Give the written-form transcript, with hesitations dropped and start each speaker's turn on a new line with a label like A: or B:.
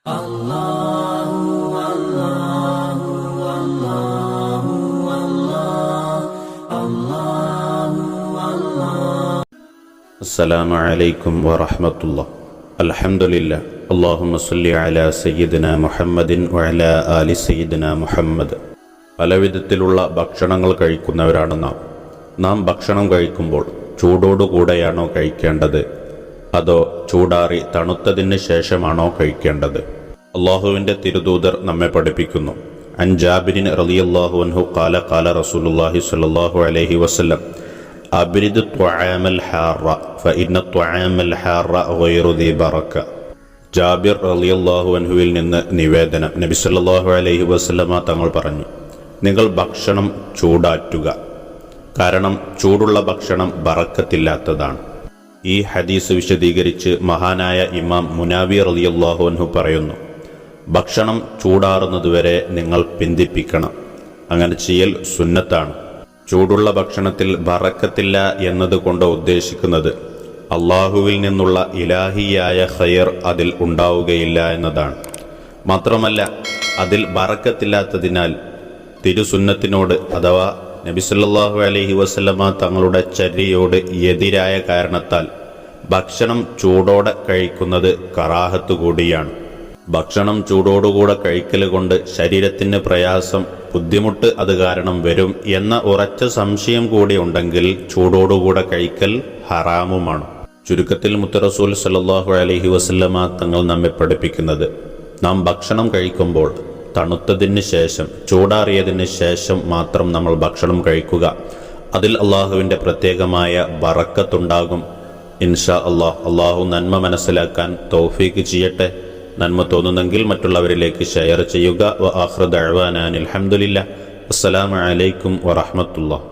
A: അസ്സലാമു അലൈക്കും വറഹ്മത്തുള്ളാഹി. അൽഹംദുലില്ലാഹ്. അല്ലാഹുമ്മ സ്വല്ലി അലാ സയ്യിദിനാ മുഹമ്മദിൻ വഅലാ ആലി സയ്യിദിനാ മുഹമ്മദ്. പലവിധത്തിലുള്ള ഭക്ഷണങ്ങൾ കഴിക്കുന്നവരാണ് നാം ഭക്ഷണം കഴിക്കുമ്പോൾ ചൂടോടുകൂടെയാണോ കഴിക്കേണ്ടത്, അതോ ചൂടാറി തണുത്തതിന് ശേഷമാണോ കഴിക്കേണ്ടത്? അല്ലാഹുവിൻ്റെ തിരുദൂതർ നമ്മെ പഠിപ്പിക്കുന്നു. അൻ ജാബിരിൻ റളിയല്ലാഹു അൻഹു ഖാല ഖാല റസൂലുള്ളാഹി സ്വല്ലല്ലാഹു അലൈഹി വസല്ലം അബ്രിദു ത്വആമൽ ഹാറ ഫഇന്ന ത്വആമൽ ഹാറ ഗൈറു ദീ ബറക. ജാബിർ റളിയല്ലാഹു അൻഹുവിൽ നിന്ന് നിവേദനം. നബി സല്ലല്ലാഹു അലൈഹി വസല്ലമ തങ്ങൾ പറഞ്ഞു, നിങ്ങൾ ഭക്ഷണം ചൂടാറ്റുക, കാരണം ചൂടുള്ള ഭക്ഷണം ബറക്കത്തില്ലാത്തതാണ്. ഈ ഹദീസ് വിശദീകരിച്ച് മഹാനായ ഇമാം മുനാവി റളിയല്ലാഹു അൻഹു പറയുന്നു, ഭക്ഷണം ചൂടാറുന്നതുവരെ നിങ്ങൾ പിന്തിപ്പിക്കണം. അങ്ങനെ ചെയ്യൽ സുന്നത്താണ്. ചൂടുള്ള ഭക്ഷണത്തിൽ ബറക്കത്തില്ല എന്നതുകൊണ്ട് ഉദ്ദേശിക്കുന്നത് അള്ളാഹുവിൽ നിന്നുള്ള ഇലാഹിയായ ഖൈർ അതിൽ ഉണ്ടാവുകയില്ല എന്നതാണ്. മാത്രമല്ല, അതിൽ ബറക്കത്തില്ലാത്തതിനാൽ തിരുസുന്നത്തിനോട് അഥവാ നബി സല്ലല്ലാഹു അലൈഹി വസല്ലമ തങ്ങളുടെ ചര്യയോട് എതിരായ കാരണത്താൽ ഭക്ഷണം ചൂടോടെ കഴിക്കുന്നത് കറാഹത്ത് കൂടിയാണ്. ഭക്ഷണം ചൂടോടുകൂടെ കഴിക്കൽ കൊണ്ട് ശരീരത്തിന് പ്രയാസം, ബുദ്ധിമുട്ട് അത് കാരണം വരും എന്ന ഉറച്ച സംശയം കൂടി ഉണ്ടെങ്കിൽ ചൂടോടുകൂടെ കഴിക്കൽ ഹറാമുമാണ്. ചുരുക്കത്തിൽ മുത്തറസൂൽ സല്ലല്ലാഹു അലൈഹി വസല്ലമ തങ്ങൾ നമ്മെ പഠിപ്പിക്കുന്നത്, നാം ഭക്ഷണം കഴിക്കുമ്പോൾ തണുത്തതിന് ശേഷം, ചൂടാറിയതിന് ശേഷം മാത്രം നമ്മൾ ഭക്ഷണം കഴിക്കുക. അതിൽ അള്ളാഹുവിൻ്റെ പ്രത്യേകമായ ബറക്കത്തുണ്ടാകും. ഇൻഷാ അള്ളാഹ്. അള്ളാഹു നന്മ മനസ്സിലാക്കാൻ തൗഫീക്ക് ചെയ്യട്ടെ. നന്മ തോന്നുന്നെങ്കിൽ മറ്റുള്ളവരിലേക്ക് ഷെയർ ചെയ്യുക. വ ആഖിറു ദഅ്വാനാ അൽഹംദുലില്ലാഹ്. അസ്സലാമു അലൈക്കും വറഹ്മത്തുള്ളാഹി.